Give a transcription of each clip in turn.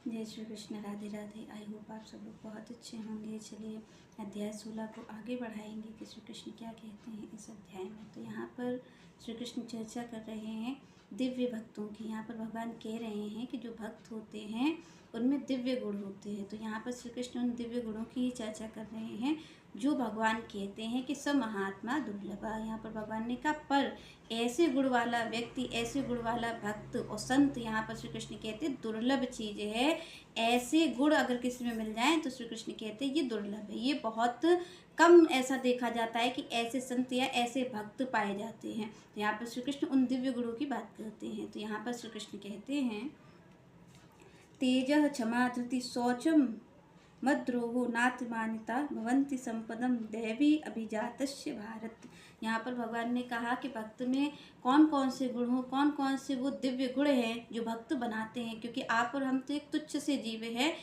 जय Shri Krishna, Radhe Radhe. I hope आप सब लोग बहुत अच्छे होंगे। चलिए अध्याय 16 को आगे बढ़ाएंगे कि श्री कृष्ण क्या कहते हैं इस अध्याय में। तो यहाँ पर श्री कृष्ण चर्चा कर रहे हैं दिव्य भक्तों की। यहाँ पर भगवान कह रहे हैं कि जो भक्त होते हैं उनमें दिव्य गुण होते हैं। तो यहाँ पर श्री कृष्ण उन दिव्य गुणों की ही चर्चा कर रहे हैं जो भगवान कहते हैं कि स महात्मा दुर्लभा। यहाँ पर भगवान ने कहा पर ऐसे गुण वाला व्यक्ति, ऐसे गुण वाला भक्त और संत, यहाँ पर श्री कृष्ण कहते हैं दुर्लभ चीज़ है। ऐसे गुण अगर किसी में मिल जाएं तो श्री कृष्ण कहते हैं ये दुर्लभ है, ये बहुत कम ऐसा देखा जाता है कि ऐसे संत या ऐसे भक्त पाए जाते हैं। तो यहाँ पर श्री कृष्ण उन दिव्य गुणों की बात करते हैं। तो यहाँ पर श्री कृष्ण कहते हैं तेजः क्षमा धृति शौचम मद्रोहो नातिमानिता भवन्ति संपदम दैवी अभिजातस्य भारत। यहाँ पर भगवान ने कहा कि भक्त में कौन कौन से गुण हो, कौन कौन से वो दिव्य गुण हैं जो भक्त बनाते हैं। क्योंकि आप और हम तो एक तुच्छ से जीव हैं,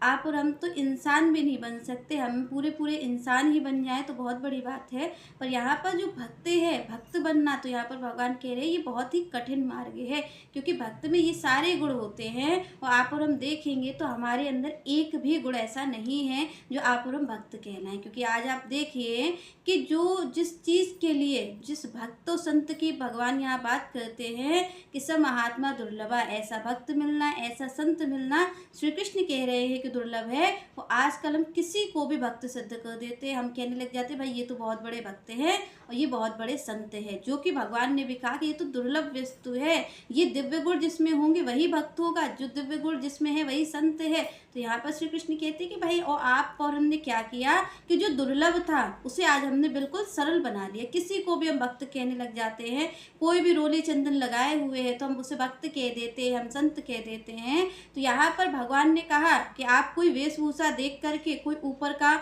आप और हम तो इंसान भी नहीं बन सकते। हम पूरे इंसान ही बन जाएं तो बहुत बड़ी बात है। पर यहाँ पर जो भक्त है, भक्त बनना, तो यहाँ पर भगवान कह रहे हैं ये बहुत ही कठिन मार्ग है। क्योंकि भक्त में ये सारे गुण होते हैं और आप और हम देखेंगे तो हमारे अंदर एक भी गुण ऐसा नहीं है जो आप और हम भक्त कहलाएं। क्योंकि आज आप देखिए कि जो जिस चीज़ के लिए, जिस भक्तों संत की भगवान यहाँ बात करते हैं कि सब महात्मा दुर्लभा, ऐसा भक्त मिलना, ऐसा संत मिलना श्री कृष्ण कह रहे हैं कि दुर्लभ है। वो आजकल हम किसी को भी भक्त सिद्ध कर देते हैं। हम कहने लग जाते हैं भाई ये तो बहुत बड़े भक्त हैं और ये बहुत बड़े संत हैं, जो कि भगवान ने भी कहा कि ये तो दुर्लभ वस्तु है। ये दिव्य गुण जिसमें होंगे वही भक्त होगा, जो दिव्य गुण जिसमें है वही संत है। तो यहाँ पर श्री कृष्ण कहते हैं कि भाई और आप और हमने क्या किया कि जो दुर्लभ था उसे आज हमने बिल्कुल सरल बना दिया। किसी को भी हम भक्त कहने लग जाते हैं। कोई भी रोली चंदन लगाए हुए है तो हम उसे भक्त कह देते हैं, हम संत कह देते हैं। तो यहाँ पर भगवान ने कहा कि आप कोई वेशभूषा देख करके, कोई ऊपर का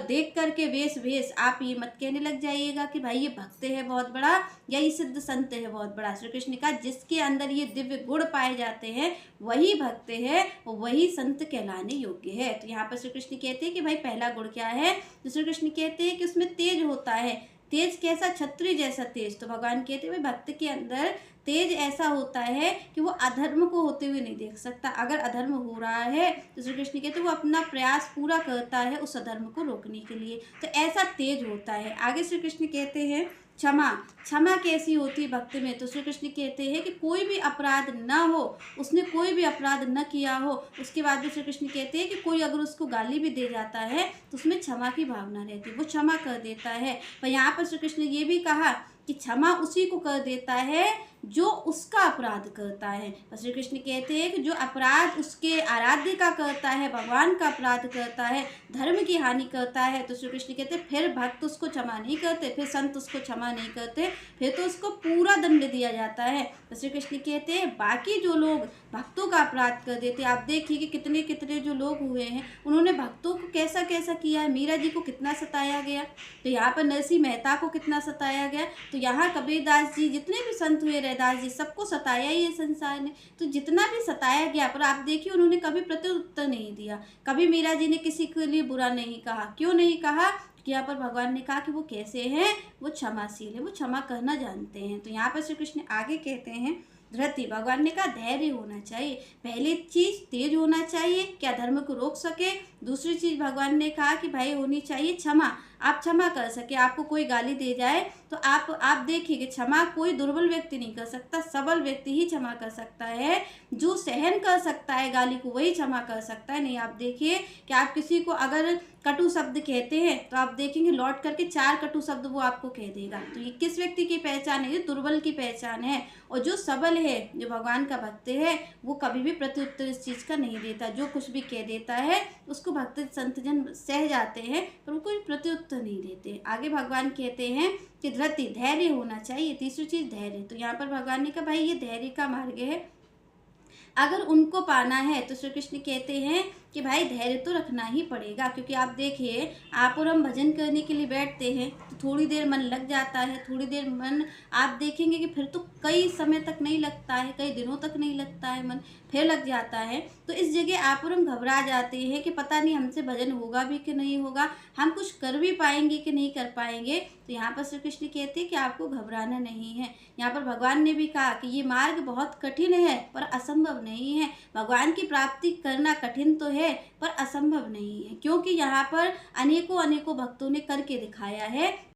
देख करके वेश आप ये मत कहने लग जाइएगा कि भाई ये भक्त है बहुत बड़ा या ये सिद्ध संत है बहुत बड़ा। श्री कृष्ण ने कहा जिसके अंदर ये दिव्य गुण पाए जाते हैं वही भक्त है, वही संत कहलाने योग्य है। तो यहाँ पर श्री कृष्ण कहते हैं कि भाई पहला गुण क्या है। तो श्री कृष्ण कहते हैं कि उसमें तेज होता है। तेज कैसा? क्षत्रिय जैसा तेज। तो भगवान कहते हैं भाई भक्त के अंदर तेज ऐसा होता है कि वो अधर्म को होते हुए नहीं देख सकता। अगर अधर्म हो रहा है तो श्री कृष्ण कहते हैं वो अपना प्रयास पूरा करता है उस अधर्म को रोकने के लिए। तो ऐसा तेज होता है। आगे श्री कृष्ण कहते हैं क्षमा। क्षमा कैसी होती है भक्त में? तो श्री कृष्ण कहते हैं कि कोई भी अपराध न हो, उसने कोई भी अपराध न किया हो, उसके बाद भी श्री कृष्ण कहते हैं कि कोई अगर उसको गाली भी दे जाता है तो उसमें क्षमा की भावना रहती है, वो क्षमा कर देता है। पर यहाँ पर श्री कृष्ण ने ये भी कहा कि क्षमा उसी को कर देता है जो उसका अपराध करता है। तो श्री कृष्ण कहते हैं कि जो अपराध उसके आराध्य का करता है, भगवान का अपराध करता है, धर्म की हानि करता है, तो श्री कृष्ण कहते हैं फिर भक्त उसको क्षमा नहीं करते, फिर संत उसको क्षमा नहीं करते, फिर तो उसको पूरा दंड दिया जाता है। तो श्री कृष्ण कहते हैं बाकी जो लोग भक्तों का अपराध कर देते, आप देखिए कि कितने कितने जो लोग हुए हैं उन्होंने भक्तों को कैसा कैसा किया है। मीरा जी को कितना सताया गया, तो यहाँ पर नरसिंह मेहता को कितना सताया गया। तो यहाँ कबीरदास जी, जितने भी संत हुए, रैदास जी, सबको सताया ही है संसार ने। तो जितना भी सताया गया पर आप देखिए उन्होंने कभी प्रत्युत्तर नहीं दिया। कभी मीरा जी ने किसी के लिए बुरा नहीं कहा। क्यों नहीं कहा? कि यहाँ पर भगवान ने कहा कि वो कैसे हैं, वो क्षमाशील है, वो क्षमा करना जानते हैं। तो यहाँ पर श्री कृष्ण आगे कहते हैं धृति। भगवान ने कहा धैर्य होना चाहिए। पहली चीज तेज होना चाहिए, क्या धर्म को रोक सके। दूसरी चीज भगवान ने कहा कि भाई होनी चाहिए क्षमा, आप क्षमा कर सके। आपको कोई गाली दे जाए तो आप देखिए कि क्षमा कोई दुर्बल व्यक्ति नहीं कर सकता, सबल व्यक्ति ही क्षमा कर सकता है। जो सहन कर सकता है गाली को वही क्षमा कर सकता है। नहीं, आप देखिए कि आप किसी को अगर कटु शब्द कहते हैं तो आप देखेंगे लौट करके 4 कटु शब्द वो आपको कह देगा। तो ये किस व्यक्ति की पहचान है? ये दुर्बल की पहचान है। और जो सबल है, जो भगवान का भक्त है, वो कभी भी प्रत्युत्तर इस चीज़ का नहीं देता। जो कुछ भी कह देता है उसको भक्त संतजन सह जाते हैं पर वो कोई प्रत्युत्तर नहीं देते। आगे भगवान कहते हैं कि धृति, धैर्य होना चाहिए। तीसरी चीज़ धैर्य। तो यहाँ पर भगवान ने कहा भाई ये धैर्य का मार्ग है, अगर उनको पाना है तो श्री कृष्ण कहते हैं कि भाई धैर्य तो रखना ही पड़ेगा, क्योंकि आप देखिए आप और हम भजन करने के लिए बैठते हैं तो थोड़ी देर मन लग जाता है, थोड़ी देर मन आप देखेंगे कि फिर तो कई समय तक नहीं लगता है, कई दिनों तक नहीं लगता है मन, फिर लग जाता है। तो इस जगह आप और हम घबरा जाते हैं कि पता नहीं हमसे भजन होगा भी कि नहीं होगा, हम कुछ कर भी पाएंगे कि नहीं कर पाएंगे। तो यहाँ पर श्री कृष्ण कहते हैं कि आपको घबराना नहीं है। यहाँ पर भगवान ने भी कहा कि ये मार्ग बहुत कठिन है पर असंभव नहीं है। भगवान की प्राप्ति करना कठिन तो है पर असंभव नहीं है, क्योंकि यहाँ पर अनेकों अनेकों भक्तों ने करके दिखाया है।